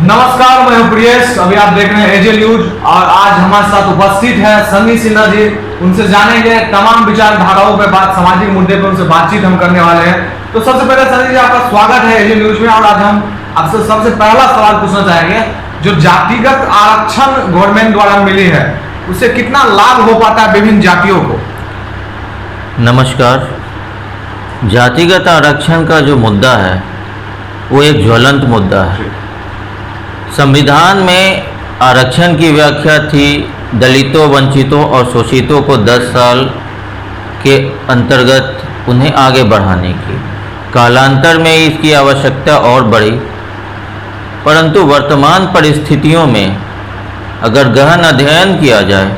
नमस्कार, मैं हूं प्रियेश। अभी आप देख रहे हैं एजे न्यूज और आज हमारे साथ उपस्थित है सन्नी सिन्हा जी। उनसे जानेंगे तमाम विचारधाराओं पे बात, सामाजिक मुद्दे पर उनसे बातचीत हम करने वाले हैं। तो सबसे पहले सन्नी जी, आपका स्वागत है एजे न्यूज में। और आज हम आपसे सबसे पहला सवाल पूछना चाहेंगे, जो जातिगत आरक्षण गवर्नमेंट द्वारा मिली है उससे कितना लाभ हो पाता है विभिन्न जातियों को? नमस्कार। जातिगत आरक्षण का जो मुद्दा है वो एक ज्वलंत मुद्दा है। संविधान में आरक्षण की व्याख्या थी दलितों, वंचितों और शोषितों को 10 साल के अंतर्गत उन्हें आगे बढ़ाने की। कालांतर में इसकी आवश्यकता और बढ़ी, परंतु वर्तमान परिस्थितियों में अगर गहन अध्ययन किया जाए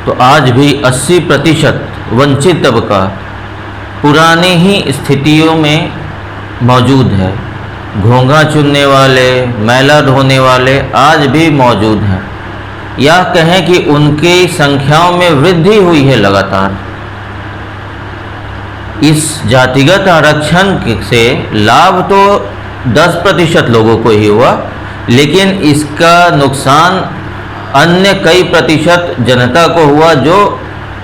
तो आज भी 80% वंचित तबका पुरानी ही स्थितियों में मौजूद है। घोंघा चुनने वाले, मैला ढोने वाले आज भी मौजूद हैं, या कहें कि उनकी संख्याओं में वृद्धि हुई है लगातार। इस जातिगत आरक्षण से लाभ तो 10% लोगों को ही हुआ, लेकिन इसका नुकसान अन्य कई प्रतिशत जनता को हुआ जो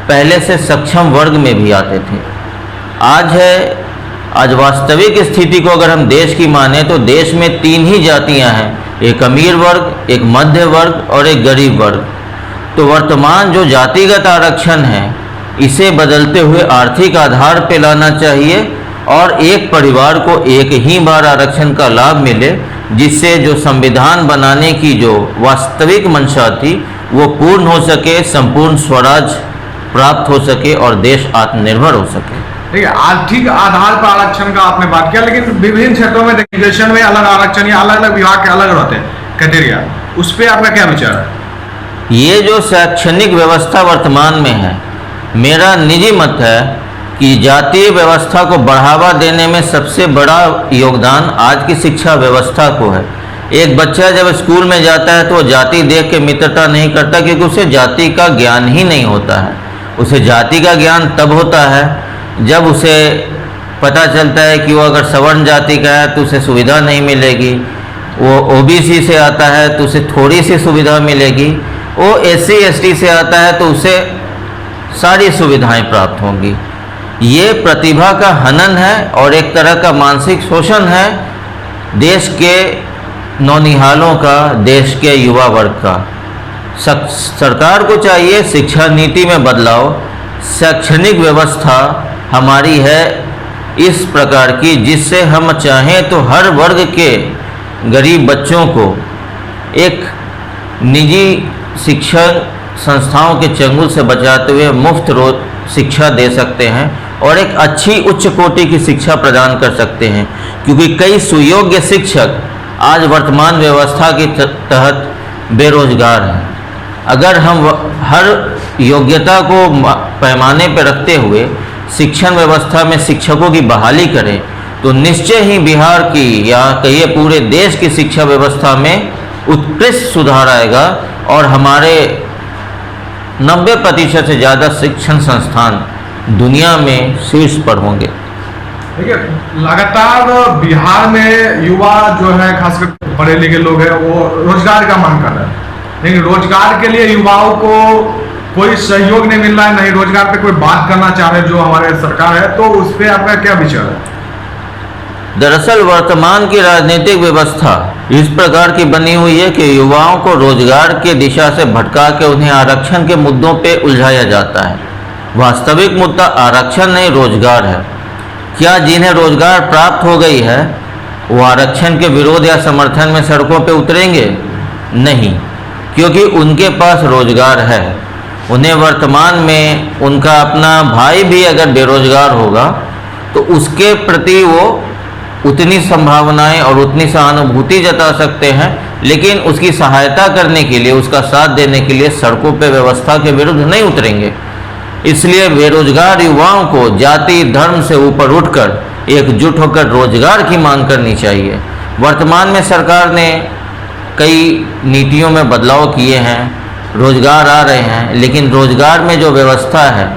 पहले से सक्षम वर्ग में भी आते थे। आज वास्तविक स्थिति को अगर हम देश की माने तो देश में 3 ही जातियां हैं, एक अमीर वर्ग, एक मध्य वर्ग और एक गरीब वर्ग। तो वर्तमान जो जातिगत आरक्षण है इसे बदलते हुए आर्थिक आधार पर लाना चाहिए और एक परिवार को एक ही बार आरक्षण का लाभ मिले, जिससे जो संविधान बनाने की जो वास्तविक मंशा थी वो पूर्ण हो सके, संपूर्ण स्वराज प्राप्त हो सके और देश आत्मनिर्भर हो सके। देखिए, आर्थिक आधार पर आरक्षण का आपने बात किया, लेकिन विभिन्न क्षेत्रों में एजुकेशन में अलग आरक्षण या अलग अलग विभाग के अलग रहते हैं क्राइटेरिया, उस पर आपका क्या विचार है? ये जो शैक्षणिक व्यवस्था वर्तमान में है, मेरा निजी मत है कि जातीय व्यवस्था को बढ़ावा देने में सबसे बड़ा योगदान आज की शिक्षा व्यवस्था को है। एक बच्चा जब स्कूल में जाता है तो जाति देख के मित्रता नहीं करता, क्योंकि उसे जाति का ज्ञान ही नहीं होता है। उसे जाति का ज्ञान तब होता है जब उसे पता चलता है कि वो अगर सवर्ण जाति का है तो उसे सुविधा नहीं मिलेगी, वो ओबीसी से आता है तो उसे थोड़ी सी सुविधा मिलेगी, वो SC ST से आता है तो उसे सारी सुविधाएं प्राप्त होंगी। ये प्रतिभा का हनन है और एक तरह का मानसिक शोषण है देश के नौनिहालों का, देश के युवा वर्ग का। सरकार को चाहिए शिक्षा नीति में बदलाव। शैक्षणिक व्यवस्था हमारी है इस प्रकार की जिससे हम चाहें तो हर वर्ग के गरीब बच्चों को एक निजी शिक्षण संस्थाओं के चंगुल से बचाते हुए मुफ्त शिक्षा दे सकते हैं और एक अच्छी उच्च कोटि की शिक्षा प्रदान कर सकते हैं, क्योंकि कई सुयोग्य शिक्षक आज वर्तमान व्यवस्था के तहत बेरोजगार हैं। अगर हम हर योग्यता को पैमाने पर रखते हुए शिक्षण व्यवस्था में शिक्षकों की बहाली करें तो निश्चय ही बिहार की या कहिए पूरे देश की शिक्षा व्यवस्था में उत्कृष्ट सुधार आएगा और हमारे 90% से ज़्यादा शिक्षण संस्थान दुनिया में शीर्ष पर होंगे। देखिए, लगातार बिहार में युवा जो है, खासकर पढ़े लिखे लोग हैं, वो रोजगार का मांग कर रहे हैं, लेकिन रोजगार के लिए युवाओं को कोई सहयोग नहीं मिल रहा है, नहीं रोजगार पे कोई बात करना चाह रहे जो हमारे सरकार है, तो उस पर आपका क्या विचार है? दरअसल वर्तमान की राजनीतिक व्यवस्था इस प्रकार की बनी हुई है कि युवाओं को रोजगार की दिशा से भटका के उन्हें आरक्षण के मुद्दों पे उलझाया जाता है। वास्तविक मुद्दा आरक्षण नहीं, रोजगार है। क्या जिन्हें रोजगार प्राप्त हो गई है वो आरक्षण के विरोध या समर्थन में सड़कों पे उतरेंगे? नहीं, क्योंकि उनके पास रोजगार है। उन्हें वर्तमान में उनका अपना भाई भी अगर बेरोजगार होगा तो उसके प्रति वो उतनी संभावनाएं और उतनी सहानुभूति जता सकते हैं, लेकिन उसकी सहायता करने के लिए, उसका साथ देने के लिए सड़कों पर व्यवस्था के विरुद्ध नहीं उतरेंगे। इसलिए बेरोजगार युवाओं को जाति धर्म से ऊपर उठकर एकजुट होकर रोजगार की मांग करनी चाहिए। वर्तमान में सरकार ने कई नीतियों में बदलाव किए हैं, रोजगार आ रहे हैं, लेकिन रोजगार में जो व्यवस्था है,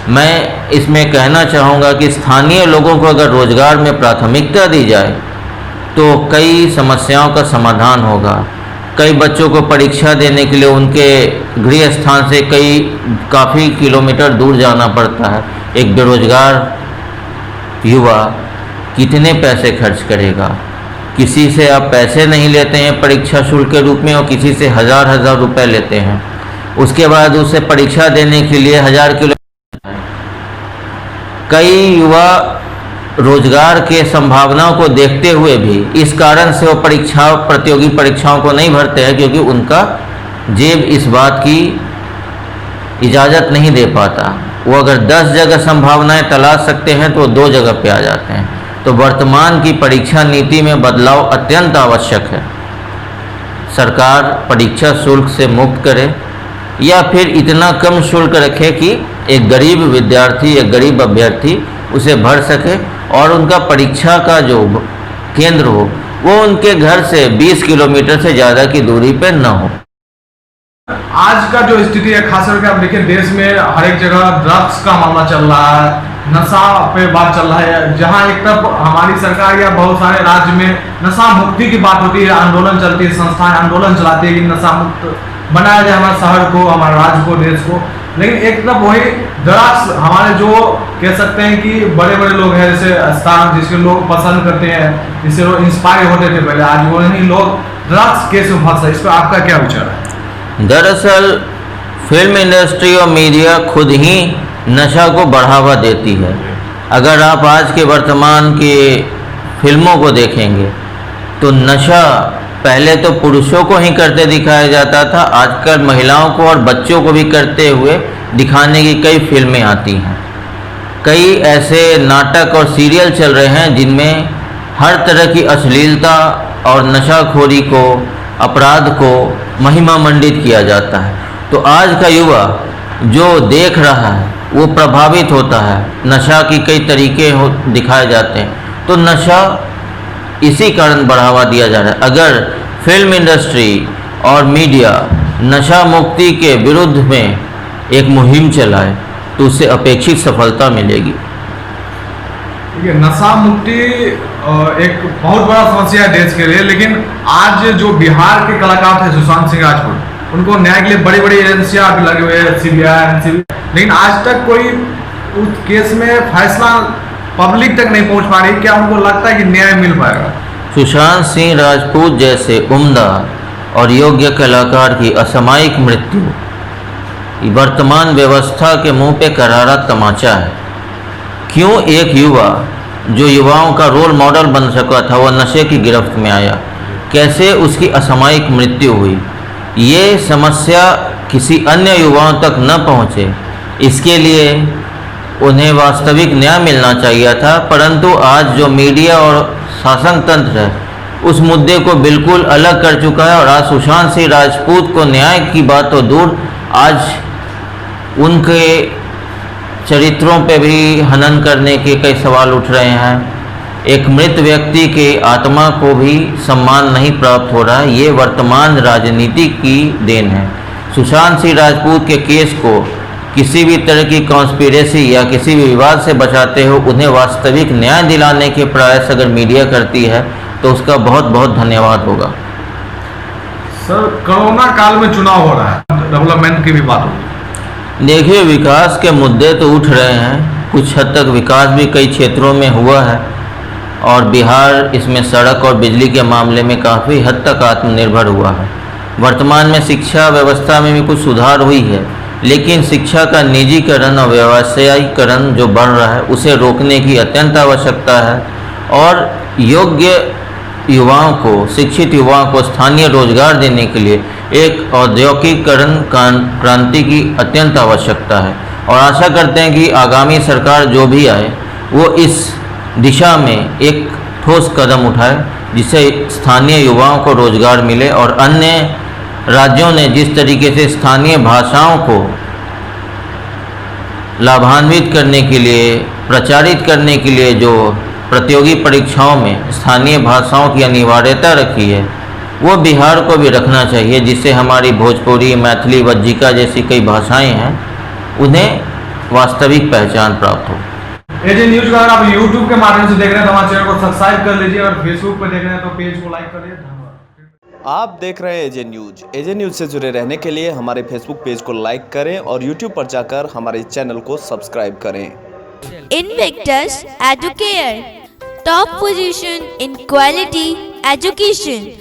मैं इसमें कहना चाहूँगा कि स्थानीय लोगों को अगर रोजगार में प्राथमिकता दी जाए तो कई समस्याओं का समाधान होगा। कई बच्चों को परीक्षा देने के लिए उनके गृह स्थान से काफ़ी किलोमीटर दूर जाना पड़ता है। एक बेरोजगार युवा कितने पैसे खर्च करेगा? किसी से आप पैसे नहीं लेते हैं परीक्षा शुल्क के रूप में और किसी से हज़ार हज़ार रुपये लेते हैं। उसके बाद उसे परीक्षा देने के लिए 1000 किलोमीटर। कई युवा रोजगार के संभावनाओं को देखते हुए भी इस कारण से वो प्रतियोगी परीक्षाओं को नहीं भरते हैं, क्योंकि उनका जेब इस बात की इजाज़त नहीं दे पाता। वो अगर 10 जगह संभावनाएं तलाश सकते हैं तो वो 2 जगह पे आ जाते हैं। तो वर्तमान की परीक्षा नीति में बदलाव अत्यंत आवश्यक है। सरकार परीक्षा शुल्क से मुक्त करे या फिर इतना कम शुल्क रखे कि एक गरीब विद्यार्थी या गरीब अभ्यर्थी उसे भर सके और उनका परीक्षा का जो केंद्र हो वो उनके घर से 20 किलोमीटर से ज़्यादा की दूरी पे न हो। आज का जो स्थिति है, खास करके आप देखिए देश में हर एक जगह ड्रग्स का मामला चल रहा है, नशा पे बात चल रहा है। जहां एक तरफ हमारी सरकार या बहुत सारे राज्य में नशा मुक्ति की बात होती है, आंदोलन चलती है, संस्थाएं आंदोलन चलाती है कि नशा मुक्त बनाया जाए हमारे शहर को, हमारे राज्य को, देश को। लेकिन एक तरफ वही ड्रग्स हमारे जो कह सकते हैं कि बड़े बड़े लोग हैं, जैसे स्थान जिसके लोग पसंद करते हैं, जिससे लोग इंस्पायर होते थे पहले, आज वो नहीं लोग ड्रग्स केस में फंस है। इस पर आपका क्या विचार है? दरअसल फिल्म इंडस्ट्री और मीडिया खुद ही नशा को बढ़ावा देती है। अगर आप आज के वर्तमान के फिल्मों को देखेंगे तो नशा पहले तो पुरुषों को ही करते दिखाया जाता था, आजकल महिलाओं को और बच्चों को भी करते हुए दिखाने की कई फिल्में आती हैं। कई ऐसे नाटक और सीरियल चल रहे हैं जिनमें हर तरह की अश्लीलता और नशाखोरी को, अपराध को महिमा मंडित किया जाता है। तो आज का युवा जो देख रहा है वो प्रभावित होता है। नशा की कई तरीके दिखाए जाते हैं, तो नशा इसी कारण बढ़ावा दिया जा रहा है। अगर फिल्म इंडस्ट्री और मीडिया नशा मुक्ति के विरुद्ध में एक मुहिम चलाए तो उससे अपेक्षित सफलता मिलेगी। देखिए, नशा मुक्ति एक बहुत बड़ा समस्या है देश के लिए, लेकिन आज जो बिहार के कलाकार थे सुशांत सिंह राजपूत, उनको न्याय के लिए बड़ी बड़ी एजेंसियां भी लगे हुए हैं, CBI, लेकिन आज तक कोई उस केस में फैसला पब्लिक तक नहीं पहुंच पा रही। क्या उनको लगता है कि न्याय मिल पाएगा? सुशांत सिंह राजपूत जैसे उम्दा और योग्य कलाकार की असामयिक मृत्यु वर्तमान व्यवस्था के मुंह पे करारा तमाचा है। क्यों एक युवा जो युवाओं का रोल मॉडल बन सका था वह नशे की गिरफ्त में आया? कैसे उसकी असामयिक मृत्यु हुई? ये समस्या किसी अन्य युवाओं तक न पहुँचे, इसके लिए उन्हें वास्तविक न्याय मिलना चाहिए था। परंतु आज जो मीडिया और शासन तंत्र है उस मुद्दे को बिल्कुल अलग कर चुका है और आज सुशांत सिंह राजपूत को न्याय की बात तो दूर, आज उनके चरित्रों पे भी हनन करने के कई सवाल उठ रहे हैं। एक मृत व्यक्ति के आत्मा को भी सम्मान नहीं प्राप्त हो रहा है। ये वर्तमान राजनीति की देन है। सुशांत सिंह राजपूत के केस को किसी भी तरह की कॉन्स्पिरेसी या किसी भी विवाद से बचाते हो उन्हें वास्तविक न्याय दिलाने के प्रयास अगर मीडिया करती है तो उसका बहुत बहुत धन्यवाद होगा। सर, कोरोना काल में चुनाव हो रहा है, डेवलपमेंट की भी बात होगी। देखिए, विकास के मुद्दे तो उठ रहे हैं, कुछ हद तक विकास भी कई क्षेत्रों में हुआ है और बिहार इसमें सड़क और बिजली के मामले में काफ़ी हद तक आत्मनिर्भर हुआ है। वर्तमान में शिक्षा व्यवस्था में भी कुछ सुधार हुई है, लेकिन शिक्षा का निजीकरण और व्यवसायीकरण जो बढ़ रहा है उसे रोकने की अत्यंत आवश्यकता है और योग्य युवाओं को, शिक्षित युवाओं को स्थानीय रोजगार देने के लिए एक औद्योगिकीकरण क्रांति की अत्यंत आवश्यकता है। और आशा करते हैं कि आगामी सरकार जो भी आए वो इस दिशा में एक ठोस कदम उठाए जिससे स्थानीय युवाओं को रोजगार मिले। और अन्य राज्यों ने जिस तरीके से स्थानीय भाषाओं को लाभान्वित करने के लिए, प्रचारित करने के लिए जो प्रतियोगी परीक्षाओं में स्थानीय भाषाओं की अनिवार्यता रखी है वो बिहार को भी रखना चाहिए, जिससे हमारी भोजपुरी, मैथिली, वज्जिका जैसी कई भाषाएं हैं उन्हें वास्तविक पहचान प्राप्त हो। एजे न्यूज को अगर आप यूट्यूब के माध्यम से देख रहे हैं तो हमारे चैनल को सब्सक्राइब कर लीजिए, और फेसबुक पे देख रहे हैं तो पेज को लाइक करिए। धन्यवाद। आप देख रहे हैं एजे न्यूज। एजे न्यूज से जुड़े रहने के लिए हमारे फेसबुक पेज को लाइक करें और यूट्यूब पर जाकर हमारे चैनल को सब्सक्राइब करें। Invictus Educare, top position in quality education.